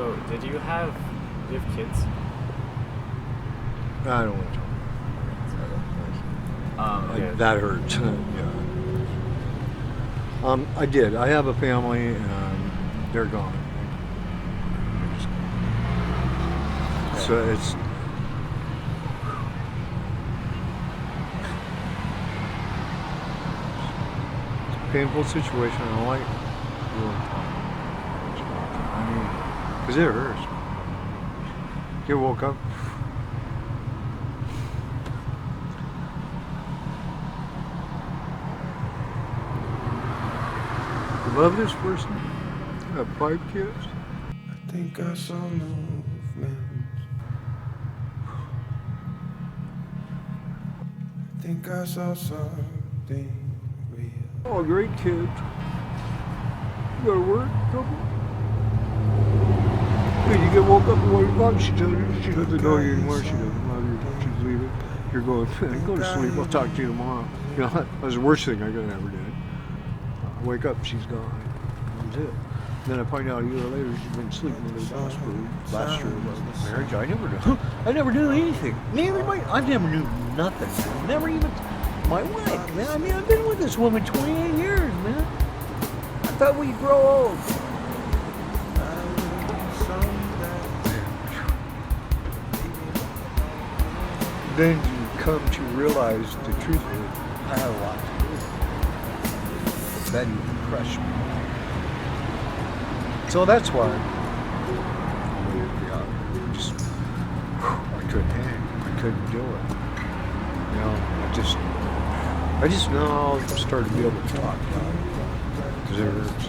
So, do you have kids? I don't want to talk about it. That hurts. Yeah. I did. I have a family, and they're gone. So it's a painful situation. I don't like really talking. I mean, because it hurts. You woke up. You love this person. You have 5 kids. I think I saw movement. I think I saw something real. Oh, great kids. You go to work, couple? Hey, you get woke up at 1 o'clock, she doesn't know you anymore, she doesn't love you, she's leaving. You're going, go to sleep, I'll talk to you tomorrow. You know, that was the worst thing I could have ever did. I wake up, she's gone. That's it. Then I find out a year later she's been sleeping with her boss for last year of marriage. I never knew anything. I never knew nothing. Never even my wife, man. I mean, I've been with this woman 28 years, man. I thought we'd grow old. Then you come to realize the truth is, I had a lot to do. That even crushed me. So that's why I couldn't hang. I couldn't do it. You know, I just now started to be able to talk about it because it hurts.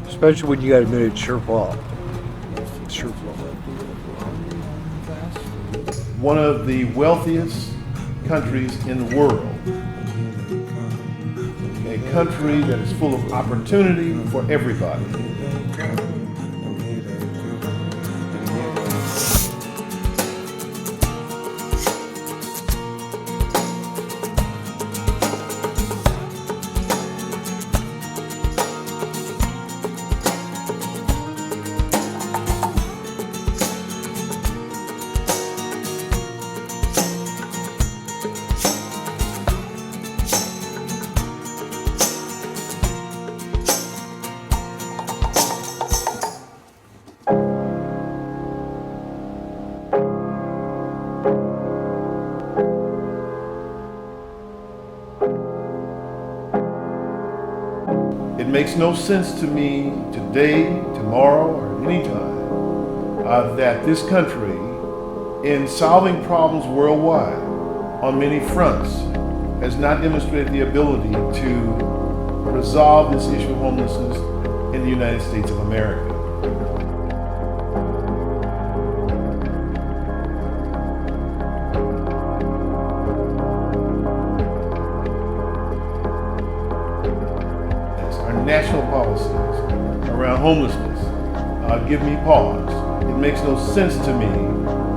Especially when you got to admit it's your fault. It's your fault. One of the wealthiest countries in the world. A country that is full of opportunity for everybody. It makes no sense to me today, tomorrow, or any time that this country, in solving problems worldwide on many fronts, has not demonstrated the ability to resolve this issue of homelessness in the United States of America. Our national policies around homelessness give me pause. It makes no sense to me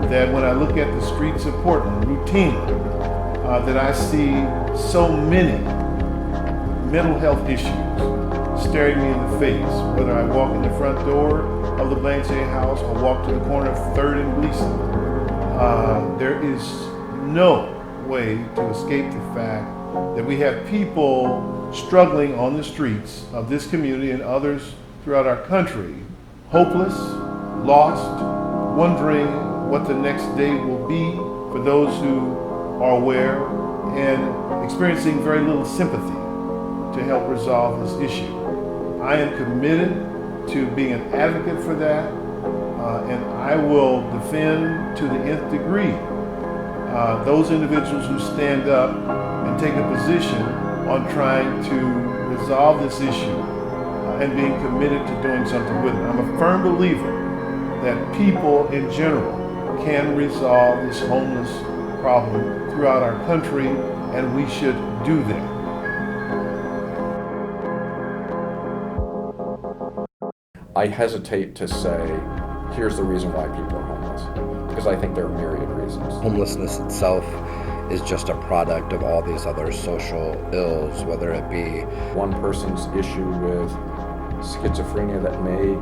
that when I look at the streets of Portland routinely, that I see so many mental health issues staring me in the face, whether I walk in the front door of the Blanchet House or walk to the corner of 3rd and Gleason. There is no way to escape the fact that we have people struggling on the streets of this community and others throughout our country, hopeless, lost, wondering what the next day will be for those who are aware, and experiencing very little sympathy to help resolve this issue. I am committed to being an advocate for that, and I will defend to the nth degree those individuals who stand up and take a position on trying to resolve this issue and being committed to doing something with it. I'm a firm believer that people in general can resolve this homeless problem throughout our country, and we should do that. I hesitate to say, here's the reason why people are homeless, because I think there are myriad reasons. Homelessness itself is just a product of all these other social ills, whether it be One person's issue with schizophrenia that may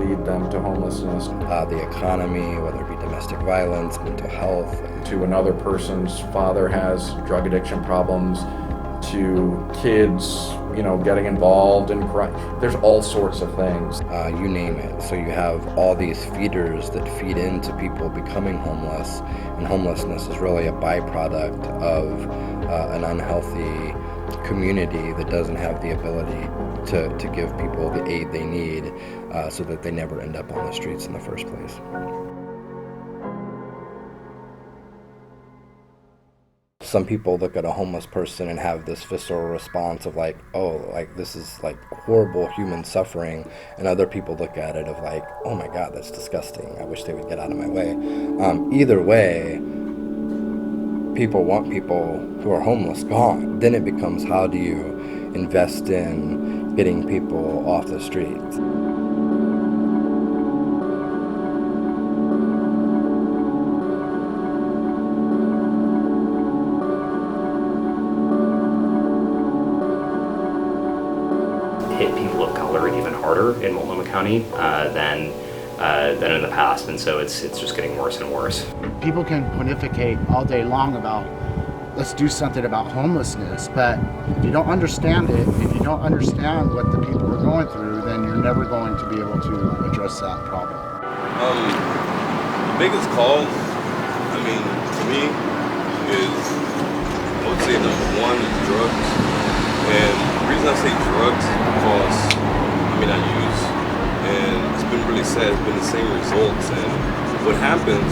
lead them to homelessness, the economy, whether it be domestic violence, mental health. to another person's father has drug addiction problems, to kids, getting involved in crime. There's all sorts of things. You name it. So you have all these feeders that feed into people becoming homeless, and homelessness is really a byproduct of an unhealthy community that doesn't have the ability to give people the aid they need so that they never end up on the streets in the first place. Some people look at a homeless person and have this visceral response of like, oh, like this is like horrible human suffering, and other people look at it of like, oh my God, that's disgusting. I wish they would get out of my way. Either way, people want people who are homeless gone. Then it becomes, how do you invest in getting people off the streets? Hit people of color even harder in Multnomah County than in the past, and so it's just getting worse and worse. People can pontificate all day long about let's do something about homelessness, but if you don't understand it, if you don't understand what the people are going through, then you're never going to be able to address that problem. The biggest cause, to me, is, I would say number one is drugs. And the reason I say drugs is because, I use, and it's been really sad, it's been the same results. And what happens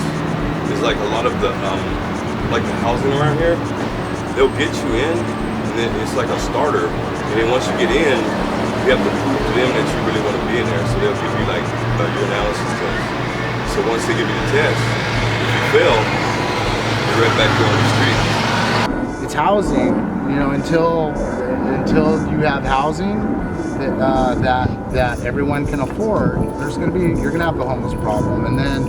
is like a lot of the housing around here, they'll get you in, and then it's like a starter. And then once you get in, you have to prove to them that you really want to be in there. So they'll give you like your analysis test. So once they give you the test, if you fail, you're right back there on the street. It's housing, until you have housing that everyone can afford, you're gonna have the homeless problem, and then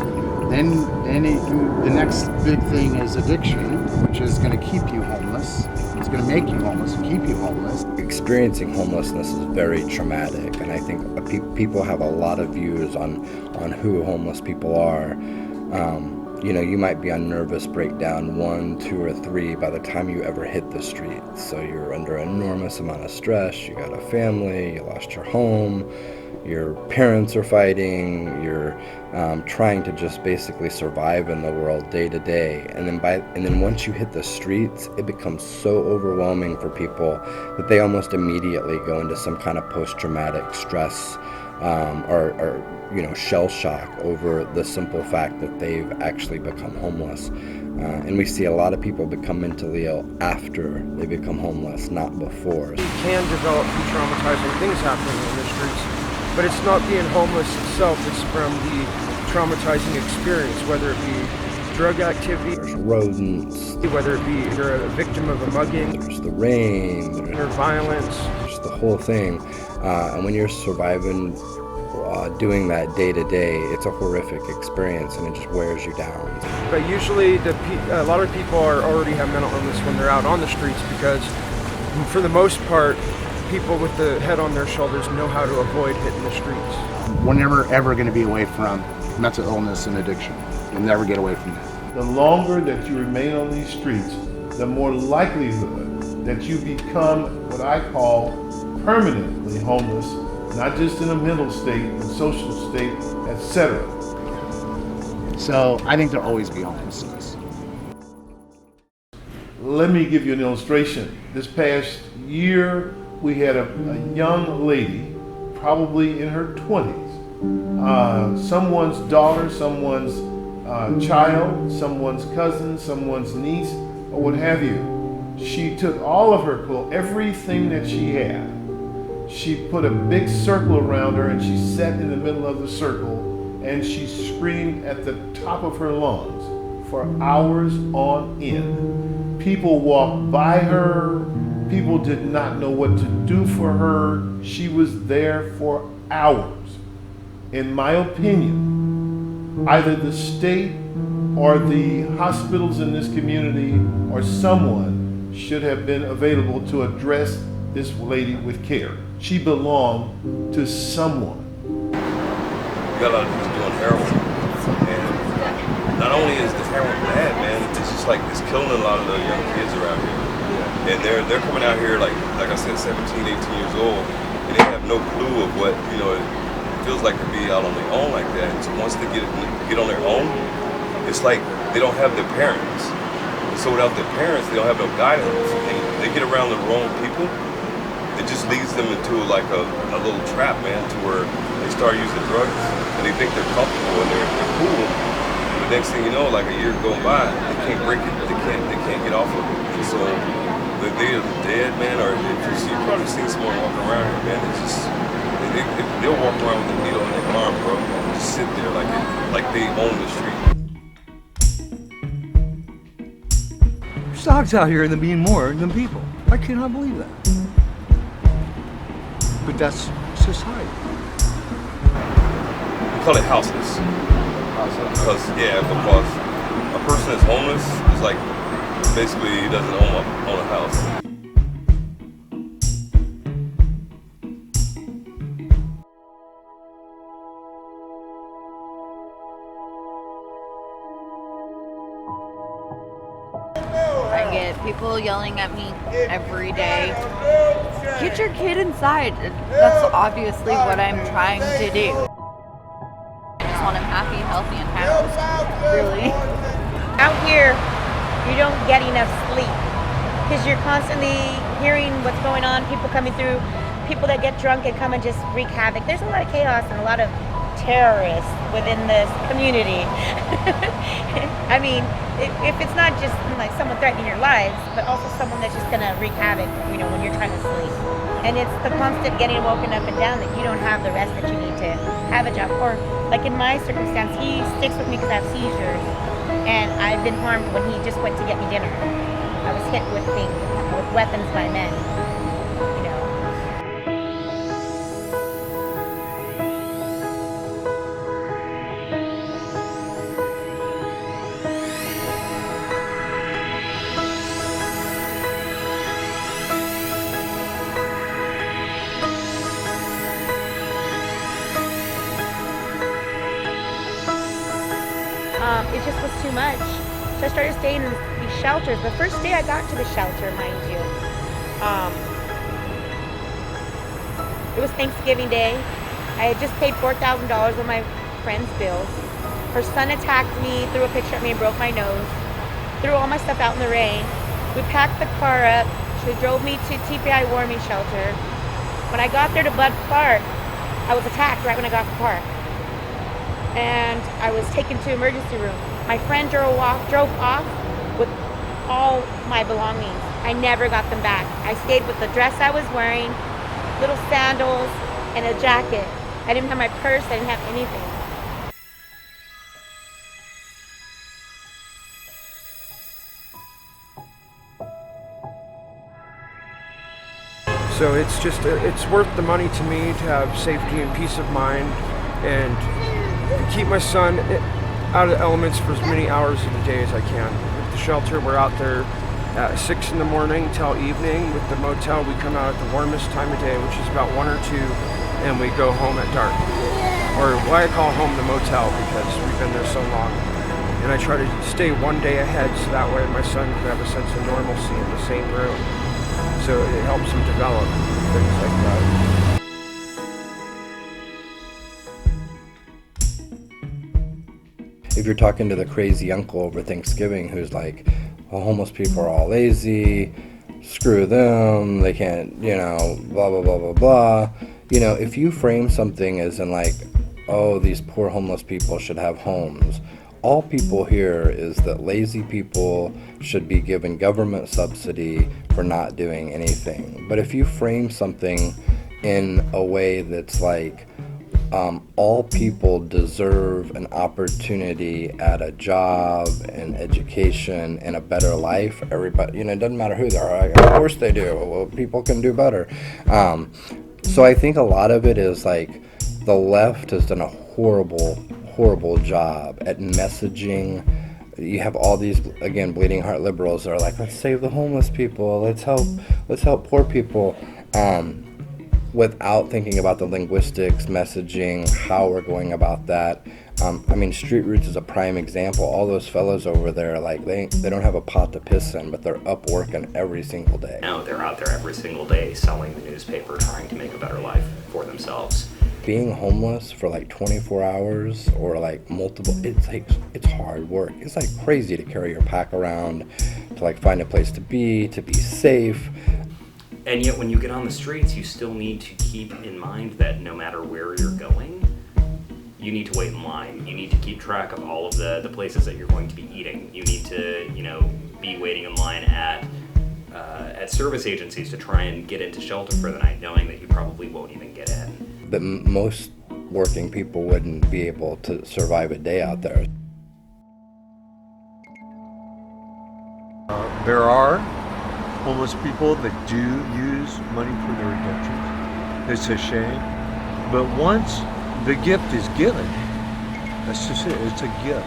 the next big thing is addiction, which is going to keep you homeless. It's going to make you homeless and keep you homeless. Experiencing homelessness is very traumatic, and I think people have a lot of views on who homeless people are. You might be on nervous breakdown 1, 2, or 3 by the time you ever hit the streets. So you're under an enormous amount of stress. You got a family, you lost your home, your parents are fighting, you're trying to just basically survive in the world day to day. And then once you hit the streets, it becomes so overwhelming for people that they almost immediately go into some kind of post-traumatic stress or shell shock over the simple fact that they've actually become homeless. And we see a lot of people become mentally ill after they become homeless, not before. You can develop from traumatizing things happening in the streets, but it's not being homeless itself, it's from the traumatizing experience, whether it be drug activity, There's rodents, whether it be you're a victim of a mugging, there's the rain, or violence. there's the whole thing. And when you're surviving doing that day to day, it's a horrific experience, and it just wears you down. But usually a lot of people already have mental illness when they're out on the streets, because for the most part, people with the head on their shoulders know how to avoid hitting the streets. We're never ever going to be away from mental illness and addiction. You'll never get away from that. The longer that you remain on these streets, the more likelihood that you become what I call permanently homeless, not just in a mental state, a social state, etc. So I think there'll always be homelessness. Let me give you an illustration. This past year, we had a young lady, probably in her 20s, someone's daughter, someone's child, someone's cousin, someone's niece, or what have you. She took all of her clothes, everything that she had. She put a big circle around her, and she sat in the middle of the circle, and she screamed at the top of her lungs for hours on end. People walked by her. People did not know what to do for her. She was there for hours. In my opinion, either the state or the hospitals in this community or someone should have been available to address this lady with care. She belonged to someone. You got a lot of people doing heroin, and not only is the heroin bad, man, it's just like it's killing a lot of the young kids around here. And they're coming out here like I said, 17, 18 years old, and they have no clue of what it feels like to be out on their own like that. So once they get on their own, it's like they don't have their parents. So without their parents, they don't have no guidance, and they get around the wrong people. It just leads them into like a little trap, man, to where they start using drugs and they think they're comfortable and they're cool. But next thing you know, like a year going by, they can't break it. They can't get off of it. And so they are dead, man. Or if you probably seen someone walking around here, man. It's just they'll walk around with a needle in their arm, bro. Just sit there like they own the street. There's dogs out here that mean more than people. I cannot believe that. But that's society. We call it houseless. Because a person that's homeless is like basically he doesn't own a house. I get people yelling at me every day. Get your kid inside. That's obviously what I'm trying to do. I just want him happy, healthy, and housed. Really. Out here, you don't get enough sleep because you're constantly hearing what's going on, people coming through, people that get drunk and come and just wreak havoc. There's a lot of chaos and a lot of terrorists within this community. I mean, if it's not just like someone threatening your lives, but also someone that's just gonna wreak havoc, when you're trying to sleep. And it's the constant getting woken up and down that you don't have the rest that you need to have a job. Or like in my circumstance, he sticks with me because I have seizures, and I've been harmed when he just went to get me dinner. I was hit with things, with weapons by men. It just was too much. So I started staying in these shelters. The first day I got to the shelter, mind you, it was Thanksgiving Day. I had just paid $4,000 on my friend's bills. Her son attacked me, threw a picture at me, and broke my nose. Threw all my stuff out in the rain. We packed the car up. She drove me to TPI warming shelter. When I got there to Bud Park, I was attacked right when I got to the park. And I was taken to emergency room. My friend drove off with all my belongings. I never got them back. I stayed with the dress I was wearing, little sandals, and a jacket. I didn't have my purse, I didn't have anything. So it's worth the money to me to have safety and peace of mind and keep my son out of the elements for as many hours of the day as I can. With the shelter, we're out there at 6 in the morning till evening. With the motel, we come out at the warmest time of day, which is about 1 or 2, and we go home at dark. Or why I call home the motel, because we've been there so long. And I try to stay one day ahead so that way my son can have a sense of normalcy in the same room. So it helps him develop, things like that. If you're talking to the crazy uncle over Thanksgiving who's like, well, homeless people are all lazy, screw them, they can't, blah, blah, blah, blah, blah. If you frame something as in like, oh, these poor homeless people should have homes, all people hear is that lazy people should be given government subsidy for not doing anything. But if you frame something in a way that's like, all people deserve an opportunity at a job and education and a better life. Everybody, it doesn't matter who they are. Of course they do. Well, people can do better. So I think a lot of it is like the left has done a horrible job at messaging You have all these, again, bleeding heart liberals that are like, let's save the homeless people, let's help poor people, without thinking about the linguistics, messaging, how we're going about that. I mean, Street Roots is a prime example. All those fellows over there, like, they don't have a pot to piss in, but they're up working every single day. Now they're out there every single day selling the newspaper, trying to make a better life for themselves. Being homeless for like 24 hours or like multiple, it's hard work. It's like crazy to carry your pack around, to like find a place to be safe. And yet when you get on the streets, you still need to keep in mind that no matter where you're going, you need to wait in line. You need to keep track of all of the places that you're going to be eating. You need to, be waiting in line at service agencies to try and get into shelter for the night, knowing that you probably won't even get in. But most working people wouldn't be able to survive a day out there. There are homeless people that do use money for their addictions. It's a shame. But once the gift is given, that's just it, it's a gift.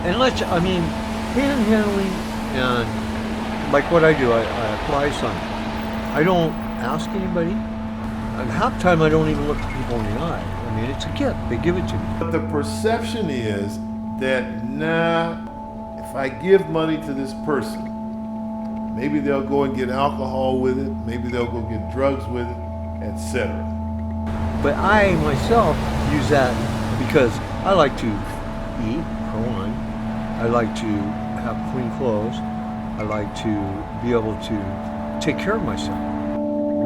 And panhandling, and like what I do, I apply something. I don't ask anybody. And half the time I don't even look at people in the eye. I mean, it's a gift, they give it to me. But the perception is that, if I give money to this person, maybe they'll go and get alcohol with it, maybe they'll go get drugs with it, etc. But I myself use that because I like to eat, for one. I like to have clean clothes. I like to be able to take care of myself.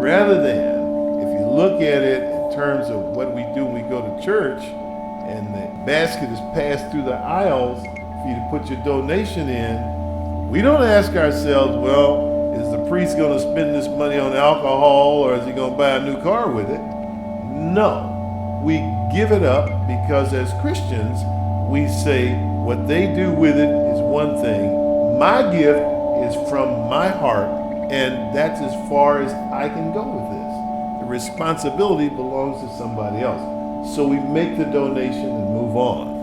Rather than, if you look at it in terms of what we do when we go to church, and the basket is passed through the aisles for you to put your donation in, we don't ask ourselves, well, is the priest going to spend this money on alcohol, or is he going to buy a new car with it? No. We give it up because as Christians, we say what they do with it is one thing. My gift is from my heart, and that's as far as I can go with this. The responsibility belongs to somebody else. So we make the donation and move on.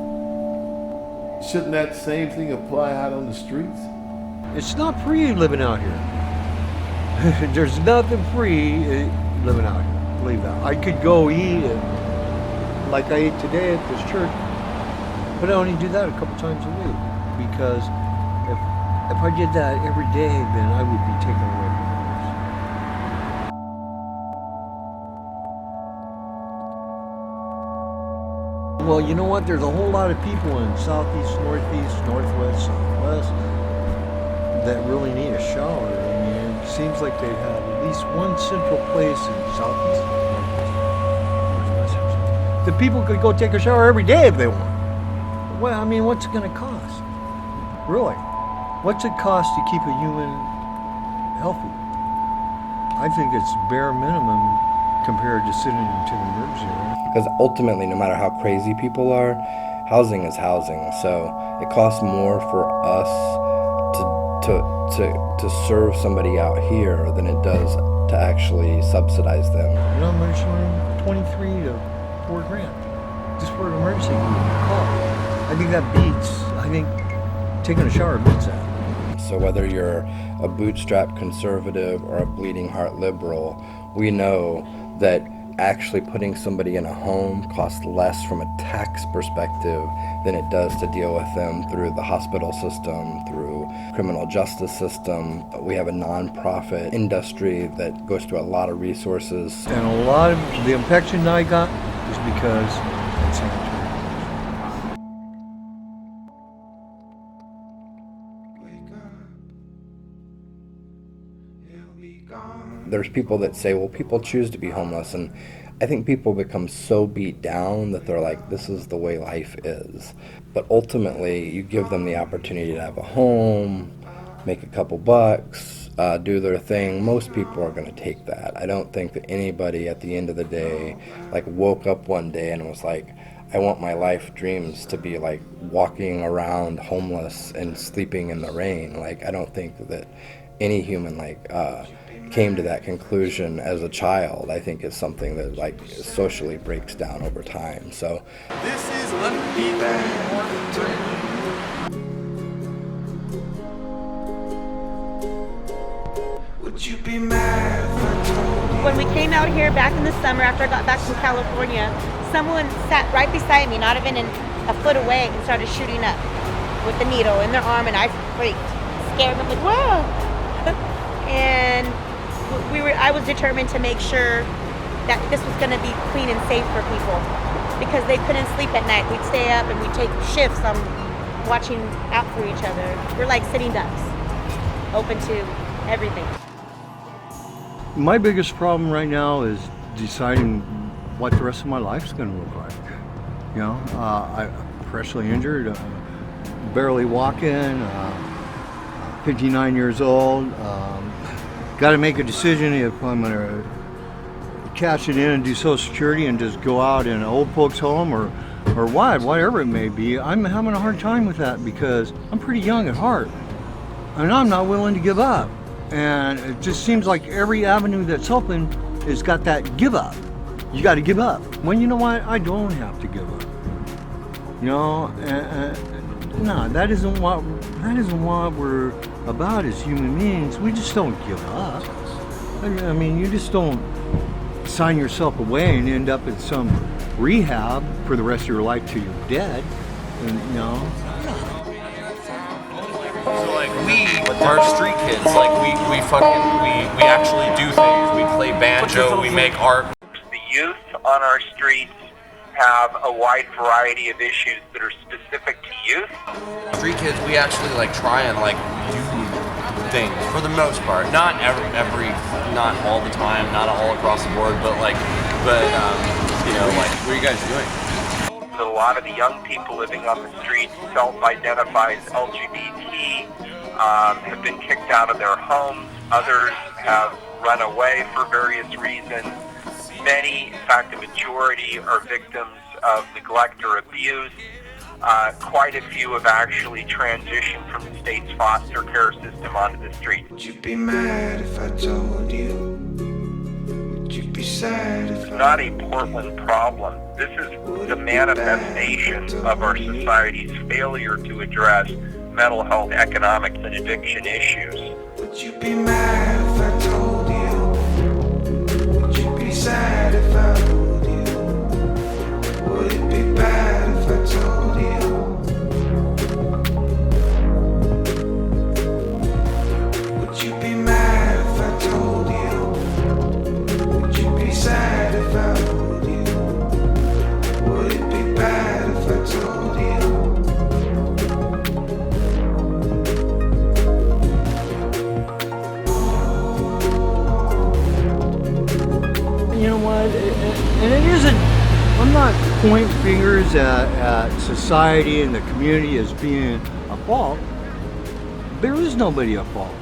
Shouldn't that same thing apply out on the streets? It's not free living out here. There's nothing free living out here. Believe that. I could go eat like I ate today at this church, but I only do that a couple times a week because if I did that every day, then I would be taken away from others. Well, you know what? There's a whole lot of people in southeast, northeast, northwest, southwest that really need a shower. I mean, it seems like they have at least one central place in southeast, northwest. The people could go take a shower every day if they want. Well, I mean, what's it going to cost? Really? What's it cost to keep a human healthy? I think it's bare minimum compared to sitting into the emergency room. Because ultimately, no matter how crazy people are, housing is housing. So it costs more for us to serve somebody out here than it does to actually subsidize them. You know, emergency room, 23 to $4 grand, just for an emergency call. I think that beats. I think taking a shower beats that. So whether you're a bootstrap conservative or a bleeding heart liberal, we know that actually putting somebody in a home costs less from a tax perspective than it does to deal with them through the hospital system, through criminal justice system. We have a nonprofit industry that goes through a lot of resources. And a lot of the infection I got is because it's sanitary. There's people that say, well, people choose to be homeless, and I think people become so beat down that they're like, this is the way life is. But ultimately, you give them the opportunity to have a home, make a couple bucks, do their thing. Most people are going to take that. I don't think that anybody at the end of the day woke up one day and was like, I want my life dreams to be like walking around homeless and sleeping in the rain. I don't think that any human came to that conclusion as a child. I think it's something that socially breaks down over time. So this is Let Me Back. you be mad if I told you? When we came out here back in the summer after I got back from California, someone sat right beside me, not even a foot away, and started shooting up with the needle in their arm, and I freaked, scared. I'm like, whoa! And I was determined to make sure that this was going to be clean and safe for people, because they couldn't sleep at night. We'd stay up and we'd take shifts on watching out for each other. We're like sitting ducks, open to everything. My biggest problem right now is deciding what the rest of my life's going to look like. You know, I'm freshly injured, barely walking, 59 years old. Got to make a decision if I'm going to cash it in and do Social Security and just go out in an old folks home or whatever it may be. I'm having a hard time with that because I'm pretty young at heart and I'm not willing to give up. And it just seems like every avenue that's open has got that give up. You got to give up. Well, you know what? I don't have to give up. You know, no, that isn't what we're about as human beings. We just don't give up. I mean, you just don't sign yourself away and end up in some rehab for the rest of your life till you're dead. And, you know. So like we are street kids. Like we actually do things. We play banjo. We make art. The youth on our streets have a wide variety of issues that are specific to youth. Street kids, we actually like try and like do things for the most part. Not every, not all the time, not all across the board, but you know, like what are you guys doing? A lot of the young people living on the streets self-identify as LGBT, have been kicked out of their homes. Others have run away for various reasons. Many, in fact, the majority, are victims of neglect or abuse. Quite a few have actually transitioned from the state's foster care system onto the streets. Would you be mad if I told you? Would you be sad if It's not a Portland problem. This is the manifestation of our society's failure to address mental health, economics, and addiction issues. Would you be mad if I told you? Would you be sad if I told you? Would it be bad if I told you? Would you be mad if I told you? Would you be sad if I told you? Would it be bad if I told you? You know what? And it isn't. I'm not pointing fingers at society and the community as being a fault. There is nobody at fault.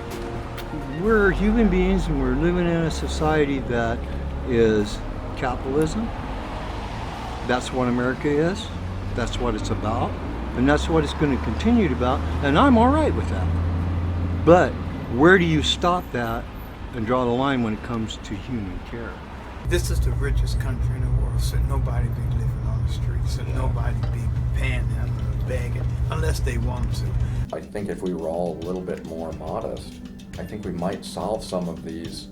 We're human beings and we're living in a society that is capitalism. That's what America is. That's what it's about. And that's what it's going to continue to about. And I'm all right with that. But where do you stop that and draw the line when it comes to human care? This is the richest country in the world, so nobody be living on the streets, and nobody be panhandling or begging, unless they want to. I think if we were all a little bit more modest, I think we might solve some of these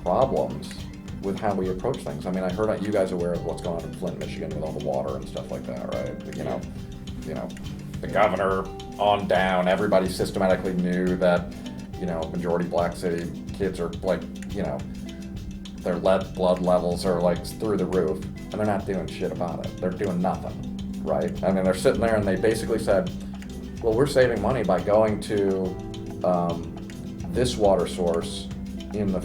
problems with how we approach things. I mean, I heard you guys are aware of what's going on in Flint, Michigan with all the water and stuff like that, right? You know, the governor on down, everybody systematically knew that, you know, majority black city kids are like, you know, their blood levels are like through the roof, and they're not doing shit about it. They're doing nothing, right? I mean, they're sitting there and they basically said, well, we're saving money by going to this water source in the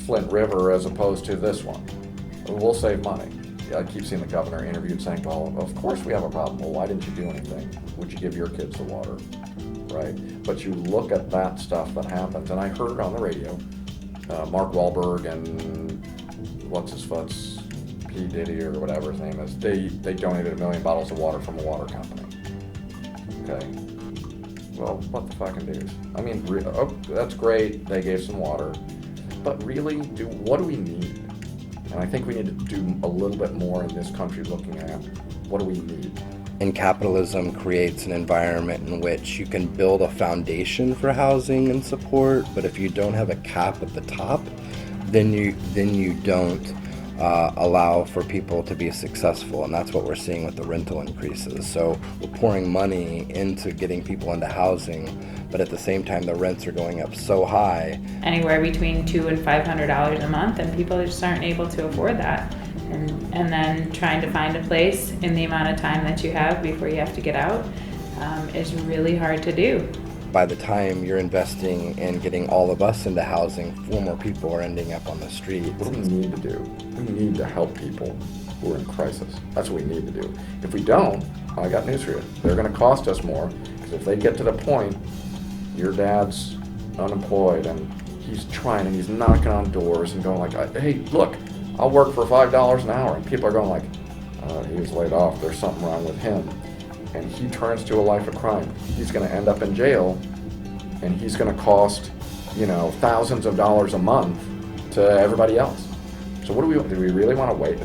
Flint River as opposed to this one. We'll save money. I keep seeing the governor interviewed saying, well, of course we have a problem. Well, why didn't you do anything? Would you give your kids the water, right? But you look at that stuff that happens, and I heard on the radio, Mark Wahlberg and what's-his-futs, P. Diddy or whatever his name is, they donated 1 million bottles of water from a water company. Okay. Well, what the fucking dudes? I mean, that's great, they gave some water, but really, what do we need? And I think we need to do a little bit more in this country looking at what do we need. And capitalism creates an environment in which you can build a foundation for housing and support, but if you don't have a cap at the top, then you don't allow for people to be successful, and that's what we're seeing with the rental increases. So we're pouring money into getting people into housing, but at the same time the rents are going up so high. Anywhere between $200 and $500 a month, and people just aren't able to afford that. And then trying to find a place in the amount of time that you have before you have to get out is really hard to do. By the time you're investing in getting all of us into housing, 4 more people are ending up on the street. What do we need to do? We need to help people who are in crisis. That's what we need to do. If we don't, I got news for you. They're going to cost us more, because if they get to the point, your dad's unemployed and he's trying and he's knocking on doors and going like, hey, look, I'll work for $5 an hour. And people are going like, he was laid off, there's something wrong with him. And he turns to a life of crime. He's going to end up in jail, and he's going to cost, thousands of dollars a month to everybody else. So what do we really want to wait?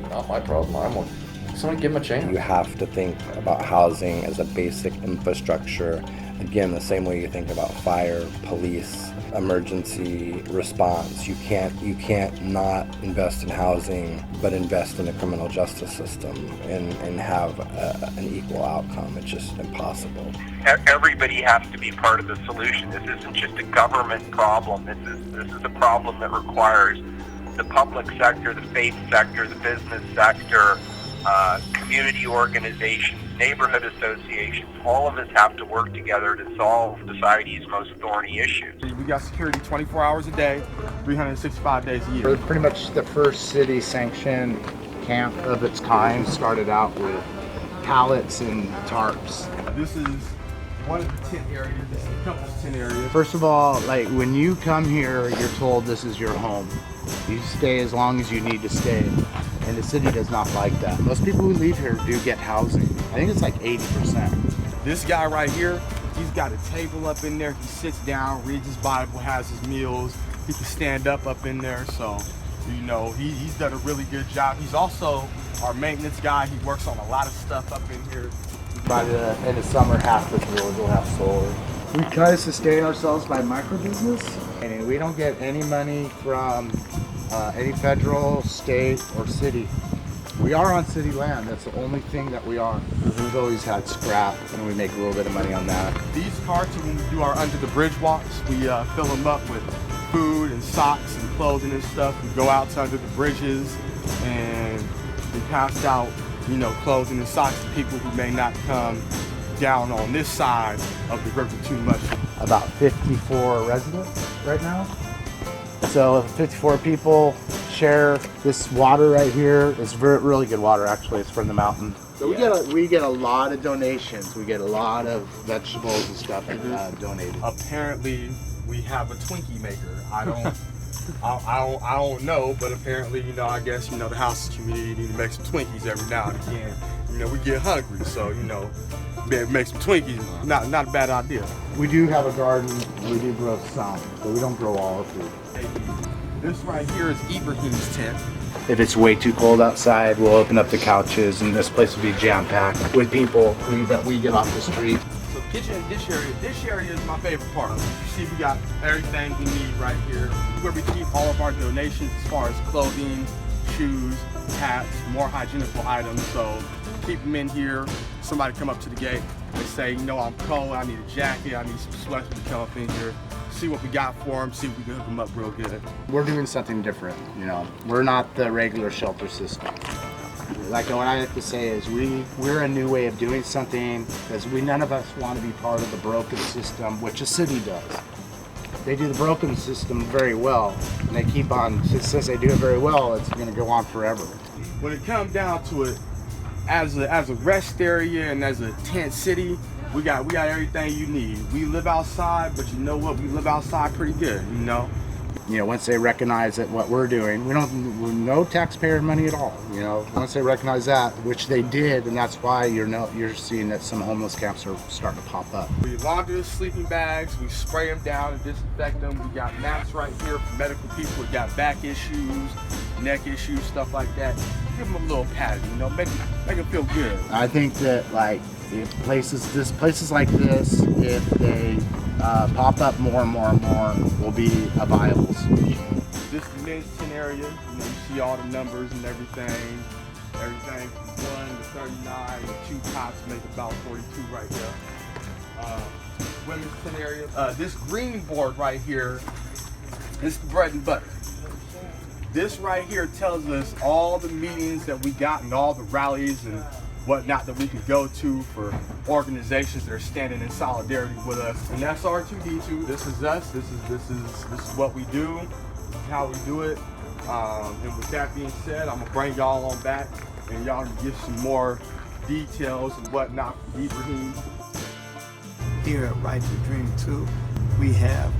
Not my problem. Somebody give him a chance. You have to think about housing as a basic infrastructure. Again, the same way you think about fire, police, emergency response. You can't not invest in housing, but invest in a criminal justice system and have an equal outcome. It's just impossible. Everybody has to be part of the solution. This isn't just a government problem. This is a problem that requires the public sector, the faith sector, the business sector, community organizations, neighborhood associations. All of us have to work together to solve society's most thorny issues. We got security 24 hours a day, 365 days a year. We're pretty much the first city-sanctioned camp of its kind. Started out with pallets and tarps. This is one of the tent areas. This is the couple's tent area. First of all, like when you come here, you're told this is your home. You stay as long as you need to stay. And the city does not like that. Most people who leave here do get housing. I think it's like 80%. This guy right here, he's got a table up in there. He sits down, reads his Bible, has his meals. He can stand up in there. So, he's done a really good job. He's also our maintenance guy. He works on a lot of stuff up in here. By the end of summer, half this village will have solar. We try to sustain ourselves by micro-business. And we don't get any money from any federal, state, or city. We are on city land. That's the only thing that we are. We've always had scrap, and we make a little bit of money on that. These carts, when we do our under the bridge walks, we fill them up with food and socks and clothing and stuff. We go out to under the bridges, and we pass out, clothing and socks to people who may not come down on this side of the river too much. About 54 residents right now. So 54 people share this water right here. It's really good water, actually. It's from the mountain. So we get a lot of donations. We get a lot of vegetables and stuff donated. Apparently, we have a Twinkie maker. I don't know, but apparently, I guess, the house community need to make some Twinkies every now and again. We get hungry, so, make some Twinkies, not a bad idea. We do have a garden. We do grow some, but we don't grow all our food. This right here is Ibrahim's tent. If it's way too cold outside, we'll open up the couches, and this place will be jam-packed with people that we get off the street. So kitchen and dish area. Dish area is my favorite part. You see, we got everything we need right here. Where we keep all of our donations as far as clothing, shoes, hats, more hygienical items. So keep them in here. Somebody come up to the gate. They say, I'm cold. I need a jacket. I need some sweats. We come up in here. See what we got for them, see if we can hook them up real good. We're doing something different, We're not the regular shelter system. Like what I have to say is we're a new way of doing something, because none of us want to be part of the broken system, which a city does. They do the broken system very well, and they keep on, since they do it very well, it's going to go on forever. When it comes down to it, as a rest area and as a tent city, we got everything you need. We live outside, but you know what? We live outside pretty good, Once they recognize that what we're doing, we're no taxpayer money at all. Once they recognize that, which they did, and that's why you're seeing that some homeless camps are starting to pop up. We launder the sleeping bags, we spray them down and disinfect them. We got mats right here for medical people. We got back issues. neck issues, stuff like that, give them a little pat, you know, make them feel good. I think that like if places like this, if they pop up more and more and more, will be a viable solution. This dimension area, you know, you see all the numbers and everything from 1 to 39, and 2 tops make about 42 right there. Women's tent area. This green board right here, this is the bread and butter. This right here tells us all the meetings that we got and all the rallies and whatnot that we could go to for organizations that are standing in solidarity with us. And that's R2D2. This is us. This is what we do. This is how we do it. And with that being said, I'm gonna bring y'all on back and y'all can get some more details and whatnot from Ibrahim. Here at Right to Dream 2, we have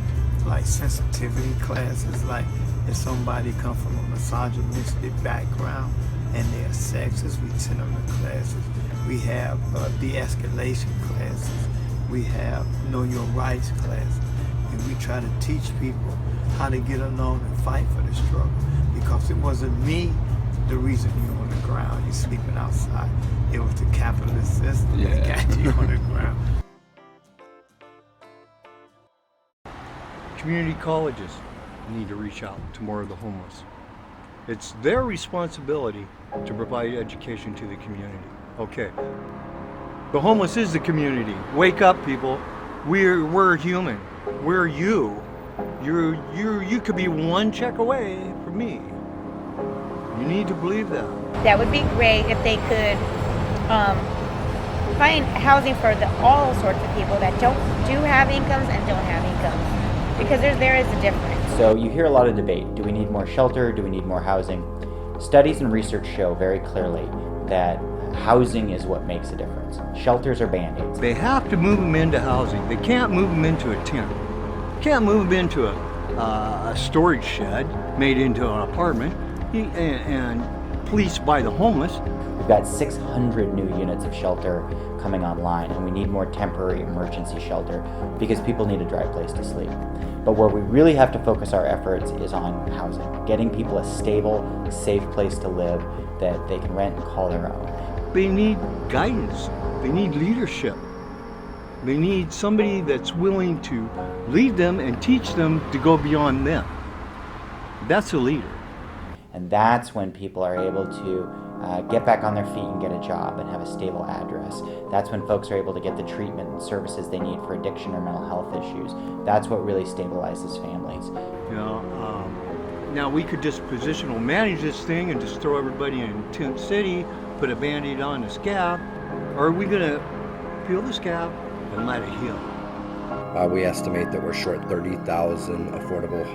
like sensitivity classes, like if somebody come from a misogynistic background and they're sexist, we send them to classes. We have de-escalation classes. We have know your rights classes. And we try to teach people how to get along and fight for the struggle. Because it wasn't me the reason you're on the ground, you're sleeping outside. It was the capitalist system that got you on the ground. Community colleges need to reach out to more of the homeless. It's their responsibility to provide education to the community. Okay, the homeless is the community. Wake up, people. We're human. We're you. You could be one check away from me. You need to believe that. That would be great if they could find housing for all sorts of people that do have incomes and don't have incomes, because there is a difference. So you hear a lot of debate. Do we need more shelter? Do we need more housing? Studies and research show very clearly that housing is what makes a difference. Shelters are band-aids. They have to move them into housing. They can't move them into a tent. Can't move them into a storage shed made into an apartment and policed by the homeless. We've got 600 new units of shelter coming online, and we need more temporary emergency shelter because people need a dry place to sleep. But where we really have to focus our efforts is on housing, getting people a stable, safe place to live that they can rent and call their own. They need guidance. They need leadership. They need somebody that's willing to lead them and teach them to go beyond them. That's a leader. And that's when people are able to get back on their feet and get a job and have a stable address. That's when folks are able to get the treatment and services they need for addiction or mental health issues. That's what really stabilizes families. You know, now we could just positional manage this thing and just throw everybody in Tent City, put a Band-Aid on the scab, or are we gonna peel the scab and let it heal? We estimate that we're short 30,000 affordable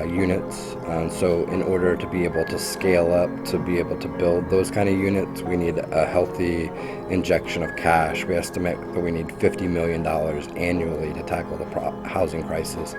units. So in order to be able to scale up, to be able to build those kind of units, we need a healthy injection of cash. We estimate that we need $50 million annually to tackle the housing crisis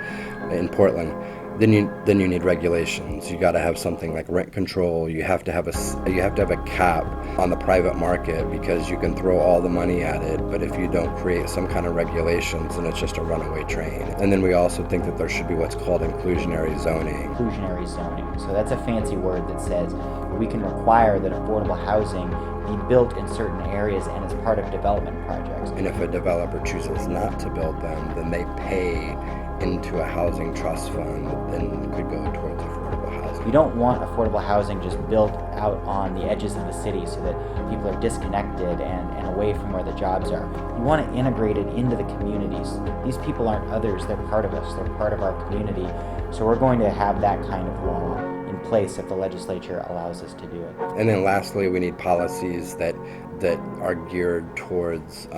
in Portland. Then you need regulations. You got to have something like rent control. You have to have a cap on the private market, because you can throw all the money at it, but if you don't create some kind of regulations, then it's just a runaway train. And then we also think that there should be what's called inclusionary zoning. Inclusionary zoning. So that's a fancy word that says we can require that affordable housing be built in certain areas and as part of development projects. And if a developer chooses not to build them, then they pay into a housing trust fund that then could go towards affordable housing. You don't want affordable housing just built out on the edges of the city so that people are disconnected and away from where the jobs are. You want to integrate it into the communities. These people aren't others, they're part of us, they're part of our community. So we're going to have that kind of law in place if the legislature allows us to do it. And then lastly, we need policies that are geared towards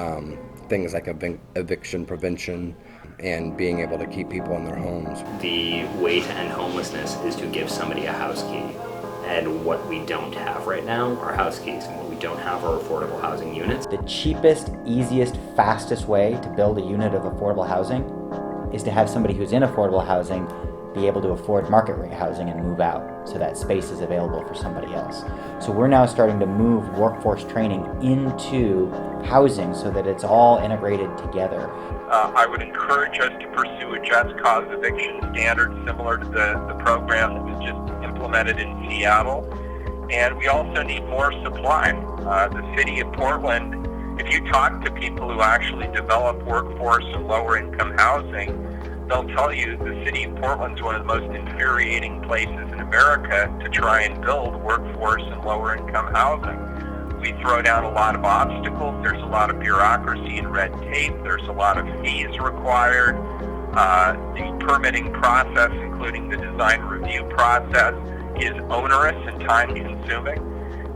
things like eviction prevention and being able to keep people in their homes. The way to end homelessness is to give somebody a house key. And what we don't have right now are house keys, and what we don't have are affordable housing units. The cheapest, easiest, fastest way to build a unit of affordable housing is to have somebody who's in affordable housing be able to afford market rate housing and move out so that space is available for somebody else. So we're now starting to move workforce training into housing so that it's all integrated together. I would encourage us to pursue a just cause eviction standard similar to the program that was just implemented in Seattle. And we also need more supply. The city of Portland, if you talk to people who actually develop workforce and lower income housing, they'll tell you the city of Portland is one of the most infuriating places in America to try and build workforce and lower income housing. We throw down a lot of obstacles. There's a lot of bureaucracy and red tape. There's a lot of fees required. The permitting process, including the design review process, is onerous and time consuming.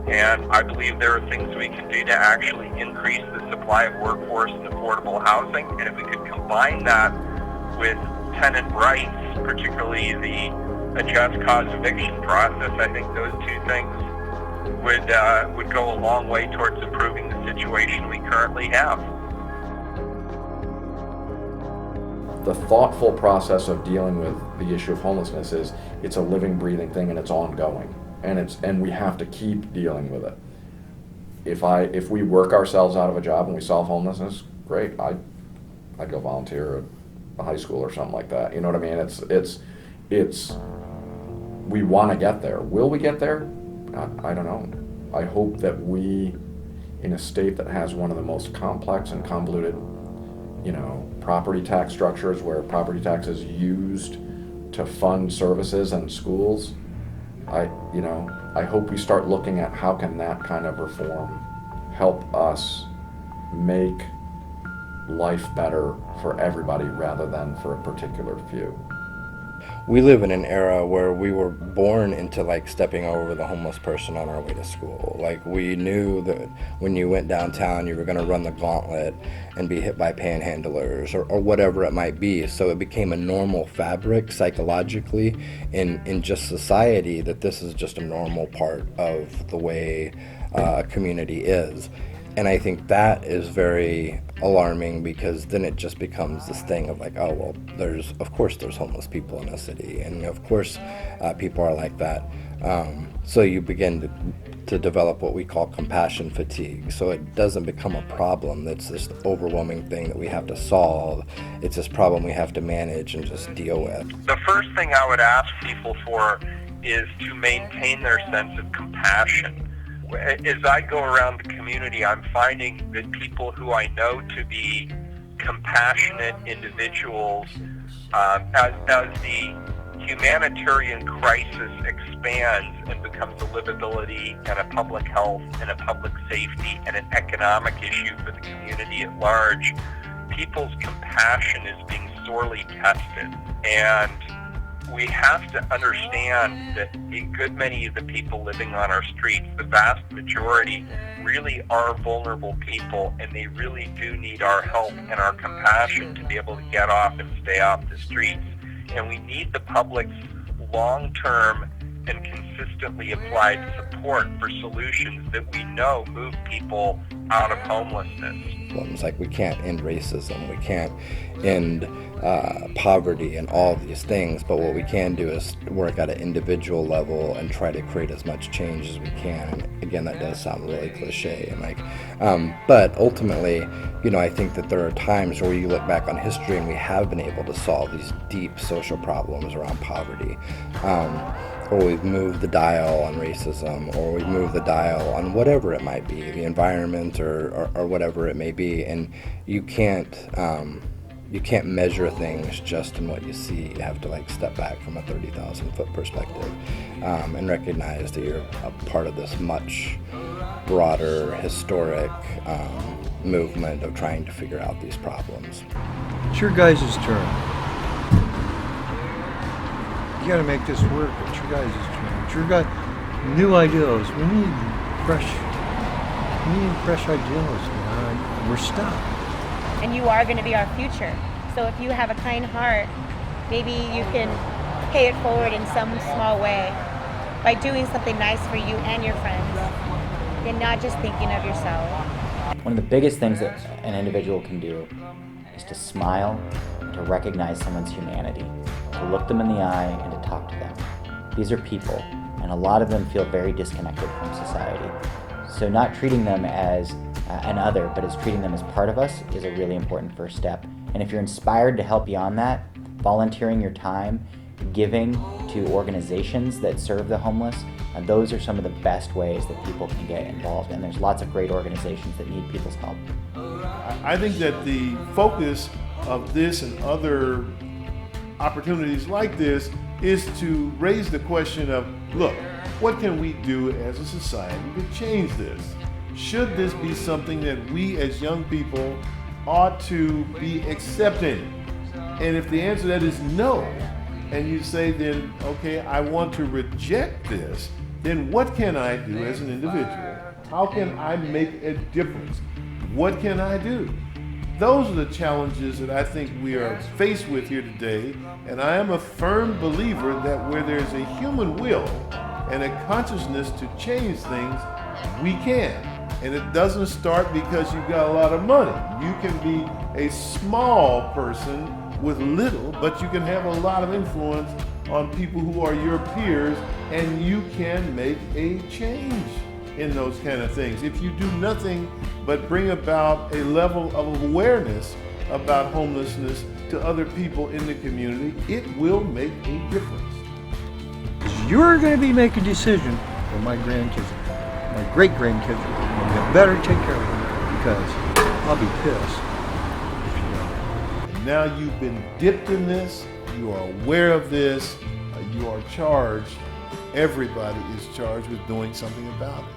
And I believe there are things we can do to actually increase the supply of workforce and affordable housing. And if we could combine that with tenant rights, particularly the just cause eviction process, I think those two things would go a long way towards improving the situation we currently have. The thoughtful process of dealing with the issue of homelessness is it's a living, breathing thing, and it's ongoing, and we have to keep dealing with it. If we work ourselves out of a job and we solve homelessness, great. I'd go volunteer at a high school or something like that. You know what I mean? It's we want to get there. Will we get there? I don't know. I hope that we, in a state that has one of the most complex and convoluted, property tax structures where property tax is used to fund services and schools, I hope we start looking at how can that kind of reform help us make life better for everybody rather than for a particular few. We live in an era where we were born into stepping over the homeless person on our way to school. We knew that when you went downtown you were going to run the gauntlet and be hit by panhandlers or whatever it might be. So it became a normal fabric psychologically in just society that this is just a normal part of the way a community is. And I think that is very alarming because then it just becomes this thing of there's homeless people in a city, and of course people are like that. So you begin to develop what we call compassion fatigue. So it doesn't become a problem that's this overwhelming thing that we have to solve. It's this problem we have to manage and just deal with. The first thing I would ask people for is to maintain their sense of compassion. As I go around the community, I'm finding that people who I know to be compassionate individuals, as the humanitarian crisis expands and becomes a livability and a public health and a public safety and an economic issue for the community at large, people's compassion is being sorely tested. And we have to understand that a good many of the people living on our streets, the vast majority, really are vulnerable people, and they really do need our help and our compassion to be able to get off and stay off the streets. And we need the public's long-term and consistently applied support for solutions that we know move people out of homelessness. We can't end racism, we can't end poverty and all of these things, but what we can do is work at an individual level and try to create as much change as we can. Again, that does sound really cliche, but ultimately, I think that there are times where you look back on history and we have been able to solve these deep social problems around poverty. Or we've moved the dial on racism, or we've moved the dial on whatever it might be, the environment or whatever it may be, and you can't measure things just in what you see. You have to step back from a 30,000 foot perspective and recognize that you're a part of this much broader historic movement of trying to figure out these problems. It's your guys' turn. You gotta make this work. It's your guys' turn. It's your guys' new ideas. We need fresh ideas, man. We're stuck. And you are going to be our future. So if you have a kind heart, maybe you can pay it forward in some small way by doing something nice for you and your friends, and not just thinking of yourself. One of the biggest things that an individual can do is to smile, to recognize someone's humanity, to look them in the eye and to talk to them. These are people, and a lot of them feel very disconnected from society. So not treating them as an other, but as treating them as part of us is a really important first step. And if you're inspired to help beyond that, volunteering your time, giving to organizations that serve the homeless, and those are some of the best ways that people can get involved. And there's lots of great organizations that need people's help. I think that the focus of this and other opportunities like this is to raise the question of, look, what can we do as a society to change this? Should this be something that we as young people ought to be accepting? And if the answer to that is no, and you say then, okay, I want to reject this, then what can I do as an individual? How can I make a difference? What can I do? Those are the challenges that I think we are faced with here today, and I am a firm believer that where there's a human will and a consciousness to change things, we can. And it doesn't start because you've got a lot of money. You can be a small person with little, but you can have a lot of influence on people who are your peers, and you can make a change in those kind of things. If you do nothing but bring about a level of awareness about homelessness to other people in the community, it will make a difference. You're going to be making a decision for my grandkids, my great-grandkids, and you better take care of them, because I'll be pissed if you don't. And now you've been dipped in this, you are aware of this, you are charged, everybody is charged with doing something about it.